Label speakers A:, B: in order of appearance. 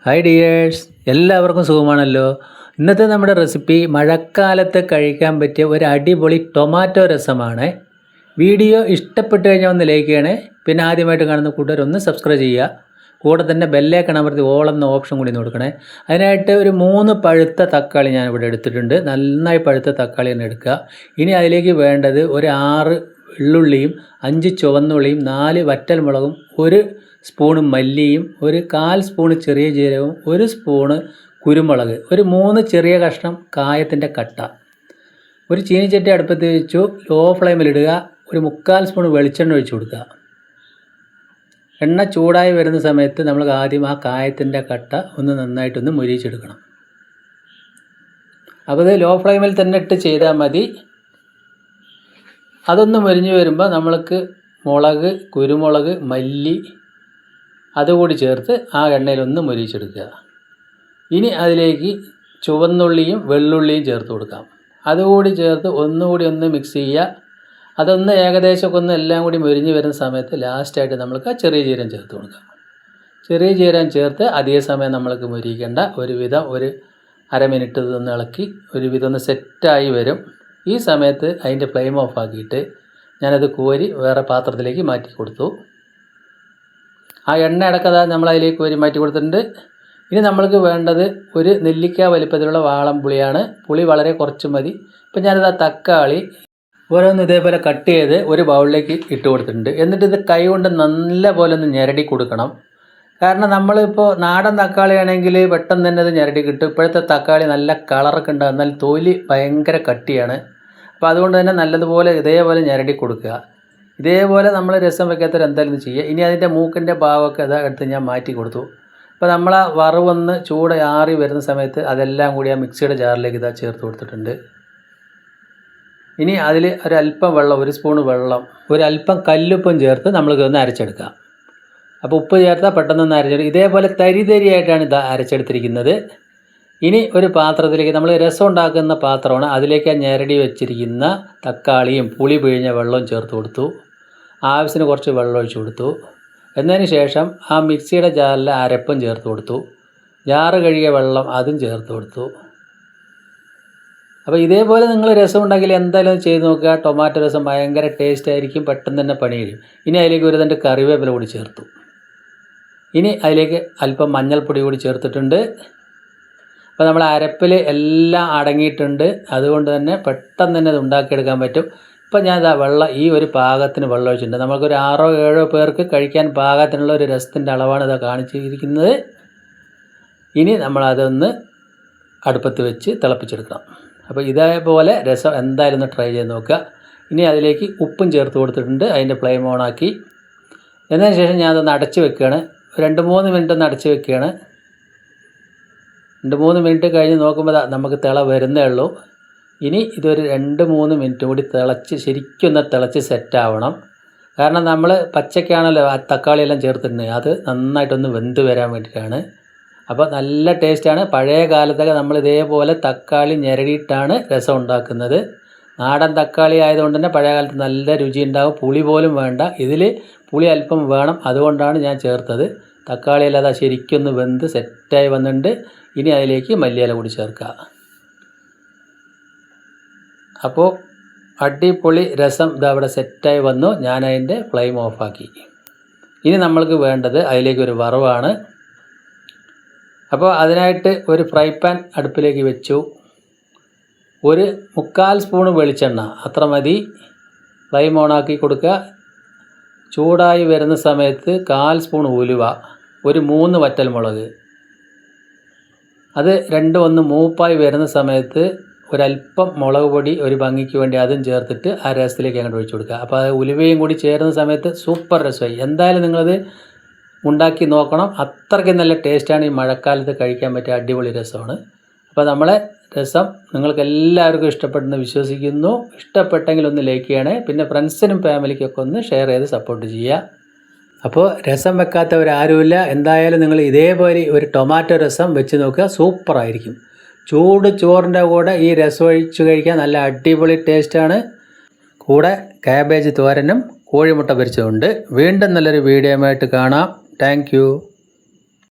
A: Hi dears, എല്ലാവർക്കും സുഖമാണല്ലോ. ഇന്നത്തെ നമ്മുടെ റെസിപ്പി മഴക്കാലത്ത് കഴിക്കാൻ പറ്റിയ ഒരു അടിപൊളി ടൊമാറ്റോ രസമാണ്. വീഡിയോ ഇഷ്ടപ്പെട്ട് കഴിഞ്ഞാൽ ഒന്ന് ലൈക്ക് ചെയ്യണേ. പിന്നെ ആദ്യമായിട്ട് കാണുന്ന കൂട്ടുകാരൊന്ന് സബ്സ്ക്രൈബ് ചെയ്യുക. കൂടെ തന്നെ ബെല്ലൈക്കൺ അമർത്തി ഓൾ എന്ന ഓപ്ഷൻ കൂടി കൊടുക്കണേ. അതിനായിട്ട് ഒരു 3 പഴുത്ത തക്കാളി ഞാനിവിടെ എടുത്തിട്ടുണ്ട്. നന്നായി പഴുത്ത തക്കാളി തന്നെ എടുക്കുക. ഇനി അതിലേക്ക് വേണ്ടത് ഒരു 6 വെള്ളുള്ളിയും 5 ചുവന്നുള്ളിയും 4 വറ്റൽമുളകും 1 സ്പൂണ് മല്ലിയും 1/4 സ്പൂണ് ചെറിയ ജീരകവും 1 സ്പൂണ് കുരുമുളക്, ഒരു 3 ചെറിയ കഷ്ണം കായത്തിൻ്റെ കട്ട. ഒരു ചീനിച്ചട്ടി അടുപ്പത്ത് വെച്ചു ലോ ഫ്ലെയിമിലിടുക. ഒരു 3/4 സ്പൂൺ വെളിച്ചെണ്ണ ഒഴിച്ചു കൊടുക്കുക. എണ്ണ ചൂടായി വരുന്ന സമയത്ത് നമ്മൾ ആദ്യം ആ കായത്തിൻ്റെ കട്ട ഒന്ന് നന്നായിട്ടൊന്ന് മൊരിയിച്ചെടുക്കണം. അപ്പോൾ ഇത് ലോ ഫ്ലെയിമിൽ തന്നെ ഇട്ട് ചെയ്താൽ മതി. അതൊന്ന് മൊരിഞ്ഞ് വരുമ്പോൾ നമ്മൾക്ക് മുളക്, കുരുമുളക്, മല്ലി അതുകൂടി ചേർത്ത് ആ എണ്ണയിലൊന്ന് മൊരിയിച്ചെടുക്കുക. ഇനി അതിലേക്ക് ചുവന്നുള്ളിയും വെള്ളുള്ളിയും ചേർത്ത് കൊടുക്കാം. അതുകൂടി ചേർത്ത് ഒന്നുകൂടി ഒന്ന് മിക്സ് ചെയ്യുക. അതൊന്ന് ഏകദേശമൊക്കെ ഒന്ന് എല്ലാം കൂടി മൊരിഞ്ഞ് വരുന്ന സമയത്ത് ലാസ്റ്റായിട്ട് നമ്മൾക്ക് ആ ചെറിയ ജീരകം ചേർത്ത് കൊടുക്കാം. ചെറിയ ജീരകം ചേർത്ത് അധിക സമയം നമ്മൾക്ക് മൊരിയിക്കേണ്ട. ഒരുവിധം ഒരു അരമിനിറ്റ് ഇതൊന്ന് ഇളക്കി ഒരുവിധം ഒന്ന് സെറ്റായി വരും. ഈ സമയത്ത് അതിൻ്റെ ഫ്ലെയിം ഓഫ് ആക്കിയിട്ട് ഞാനത് കോരി വേറെ പാത്രത്തിലേക്ക് മാറ്റി കൊടുത്തു. ആ എണ്ണ അടക്കത നമ്മൾ അതിലേക്ക് കോരി മാറ്റി കൊടുത്തിട്ടുണ്ട്. ഇനി നമ്മൾക്ക് വേണ്ടത് ഒരു നെല്ലിക്ക വലിപ്പത്തിലുള്ള വാളം പുളിയാണ്. പുളി വളരെ കുറച്ച് മതി. ഇപ്പം ഞാനിത് ആ തക്കാളി ഓരോന്ന് ഇതേപോലെ കട്ട് ചെയ്ത് ഒരു ബൗളിലേക്ക് ഇട്ട് കൊടുത്തിട്ടുണ്ട്. എന്നിട്ട് ഇത് കൈ കൊണ്ട് നല്ല പോലെ ഒന്ന് ഞെരടി കൊടുക്കണം. കാരണം നമ്മളിപ്പോൾ നാടൻ തക്കാളി ആണെങ്കിൽ പെട്ടെന്ന് തന്നെ അത് ഞെരടി കിട്ടും. ഇപ്പോഴത്തെ തക്കാളി നല്ല കളറൊക്കെ ഉണ്ട്, എന്നാൽ തൊലി ഭയങ്കര കട്ടിയാണ്. അപ്പോൾ അതുകൊണ്ട് തന്നെ നല്ലതുപോലെ ഇതേപോലെ ഞെരടി കൊടുക്കുക. ഇതേപോലെ നമ്മൾ രസം വയ്ക്കാത്തവർ എന്തായാലും ചെയ്യുക. ഇനി അതിൻ്റെ മൂക്കിൻ്റെ ഭാഗമൊക്കെ അതാ എടുത്ത് ഞാൻ മാറ്റി കൊടുത്തു. അപ്പോൾ നമ്മൾ ആ വറവൊന്ന് ചൂട് ആറി വരുന്ന സമയത്ത് അതെല്ലാം കൂടി ആ മിക്സിയുടെ ജാറിലേക്ക് ഇതാ ചേർത്ത് കൊടുത്തിട്ടുണ്ട്. ഇനി അതിൽ ഒരല്പം വെള്ളം, 1 സ്പൂണ് വെള്ളം, ഒരല്പം കല്ലുപ്പും ചേർത്ത് നമ്മൾക്കൊന്ന് അരച്ചെടുക്കാം. അപ്പോൾ ഉപ്പ് ചേർത്താൽ പെട്ടെന്നൊന്ന് അരച്ചെടുക്കും. ഇതേപോലെ തരി തരിയായിട്ടാണ് ഇത് അരച്ചെടുത്തിരിക്കുന്നത്. ഇനി ഒരു പാത്രത്തിലേക്ക്, നമ്മൾ രസം ഉണ്ടാക്കുന്ന പാത്രമാണ്, അതിലേക്ക് ആ ഞെരടി വെച്ചിരിക്കുന്ന തക്കാളിയും പുളി പിഴിഞ്ഞ വെള്ളവും ചേർത്ത് കൊടുത്തു. ആവശ്യത്തിന് കുറച്ച് വെള്ളം ഒഴിച്ച് കൊടുത്തു. എന്നതിന് ശേഷം ആ മിക്സിയുടെ ജാറിലെ അരപ്പും ചേർത്ത് കൊടുത്തു. ജാറ് കഴുകിയ വെള്ളം അതും ചേർത്ത് കൊടുത്തു. അപ്പോൾ ഇതേപോലെ നിങ്ങൾ രസം ഉണ്ടെങ്കിൽ എന്തായാലും ചെയ്ത് നോക്കുക. ടൊമാറ്റോ രസം ഭയങ്കര ടേസ്റ്റ് ആയിരിക്കും, പെട്ടെന്ന് തന്നെ പണി കഴിയും. ഇനി അതിലേക്ക് ഒരു 2 കറിവേപ്പില കൂടി ചേർത്തു. ഇനി അതിലേക്ക് അല്പം മഞ്ഞൾപ്പൊടി കൂടി ചേർത്തിട്ടുണ്ട്. അപ്പോൾ നമ്മൾ അരപ്പിൽ എല്ലാം അടങ്ങിയിട്ടുണ്ട്. അതുകൊണ്ട് തന്നെ പെട്ടെന്ന് തന്നെ ഇത് ഉണ്ടാക്കിയെടുക്കാൻ പറ്റും. ഇപ്പം ഞാൻ ഇതാ വെള്ളം ഈ ഒരു പാകത്തിന് വെള്ളം ഒഴിച്ചിട്ടുണ്ട്. നമുക്കൊരു 6-7 പേർക്ക് കഴിക്കാൻ പാകത്തിനുള്ള ഒരു രസത്തിൻ്റെ അളവാണ് ഇതാ കാണിച്ചിരിക്കുന്നത്. ഇനി നമ്മളതൊന്ന് അടുപ്പത്ത് വെച്ച് തിളപ്പിച്ചെടുക്കണം. അപ്പോൾ ഇതേപോലെ രസം എന്തായാലും ഒന്ന് ട്രൈ ചെയ്ത് നോക്കുക. ഇനി അതിലേക്ക് ഉപ്പും ചേർത്ത് കൊടുത്തിട്ടുണ്ട്. അതിൻ്റെ ഫ്ലെയിം ഓണാക്കി എന്നതിന് ശേഷം ഞാനതൊന്ന് അടച്ച് വെക്കുകയാണ്. 2-3 മിനിറ്റ് ഒന്ന് അടച്ച് വെക്കുകയാണ്. 2-3 മിനിറ്റ് കഴിഞ്ഞ് നോക്കുമ്പോൾ നമുക്ക് തിള വരുന്നേ ഉള്ളൂ. ഇനി ഇതൊരു 2-3 മിനിറ്റ് കൂടി ശരിക്കൊന്ന് തിളച്ച് സെറ്റാവണം. കാരണം നമ്മൾ പച്ചക്കാണല്ലോ ആ തക്കാളിയെല്ലാം ചേർത്തിട്ടുണ്ട്, അത് നന്നായിട്ടൊന്ന് വെന്ത് വരാൻ വേണ്ടിയിട്ടാണ്. അപ്പോൾ നല്ല ടേസ്റ്റാണ്. പഴയ കാലത്തൊക്കെ നമ്മൾ ഇതേപോലെ തക്കാളി ഞെരടിയിട്ടാണ് രസം ഉണ്ടാക്കുന്നത്. നാടൻ തക്കാളി ആയതുകൊണ്ട് തന്നെ പഴയ കാലത്ത് നല്ല രുചി ഉണ്ടാകും. പുളി പോലും വേണ്ട, ഇതിൽ പുളി അല്പം വേണം, അതുകൊണ്ടാണ് ഞാൻ ചേർത്തത്. തക്കാളിയെല്ലാം അത് ശരിക്കൊന്ന് വെന്ത് സെറ്റായി വന്നിട്ടുണ്ട്. ഇനി അതിലേക്ക് മല്ലിയില കൂടി ചേർക്കുക. അപ്പോൾ അടിപൊളി രസം ഇതവിടെ സെറ്റായി വന്നു. ഞാൻ അതിൻ്റെ ഫ്ലെയിം ഓഫാക്കി. ഇനി നമ്മൾക്ക് വേണ്ടത് അതിലേക്ക് ഒരു വറവാണ്. അപ്പോൾ അതിനായിട്ട് ഒരു ഫ്രൈ പാൻ അടുപ്പിലേക്ക് വെച്ചു. ഒരു 3/4 സ്പൂണ് വെളിച്ചെണ്ണ അത്ര മതി. ഫ്ലെയിം ഓണാക്കി കൊടുക്കുക. ചൂടായി വരുന്ന സമയത്ത് 1/4 സ്പൂൺ ഉലുവ, ഒരു 3 വറ്റൽമുളക്, അത് രണ്ടും ഒന്ന് മൂപ്പായി വരുന്ന സമയത്ത് ഒരല്പം മുളക് പൊടി ഒരു ഭംഗിക്ക് വേണ്ടി അതും ചേർത്തിട്ട് ആ രസത്തിലേക്ക് അങ്ങോട്ട് ഒഴിച്ചു കൊടുക്കുക. അപ്പോൾ അത് ഉലുവയും കൂടി ചേരുന്ന സമയത്ത് സൂപ്പർ രസമായി. എന്തായാലും നിങ്ങളത് ഉണ്ടാക്കി നോക്കണം. അത്രയ്ക്ക് നല്ല ടേസ്റ്റാണ്. ഈ മഴക്കാലത്ത് കഴിക്കാൻ പറ്റിയ അടിപൊളി രസമാണ്. അപ്പോൾ നമ്മളെ രസം നിങ്ങൾക്ക് എല്ലാവർക്കും ഇഷ്ടപ്പെട്ടെന്ന് വിശ്വസിക്കുന്നു. ഇഷ്ടപ്പെട്ടെങ്കിൽ ഒന്ന് ലൈക്ക് ചെയ്യണേ. പിന്നെ ഫ്രണ്ട്സിനും ഫാമിലിക്കൊക്കെ ഒന്ന് ഷെയർ ചെയ്ത് സപ്പോർട്ട് ചെയ്യുക. അപ്പോൾ രസം വെക്കാത്തവരാരുമില്ല. എന്തായാലും നിങ്ങൾ ഇതേപോലെ ഒരു ടൊമാറ്റോ രസം വെച്ച് നോക്കുക, സൂപ്പറായിരിക്കും. ചൂട് ചോറിൻ്റെ കൂടെ ഈ രസം ഒഴിച്ച് കഴിക്കാൻ നല്ല അടിപൊളി ടേസ്റ്റാണ്. കൂടെ കാബേജ് തോരനും കോഴിമുട്ട പൊരിച്ചതുണ്ട്. വീണ്ടും നല്ലൊരു വീഡിയോയുമായിട്ട് കാണാം. Thank you.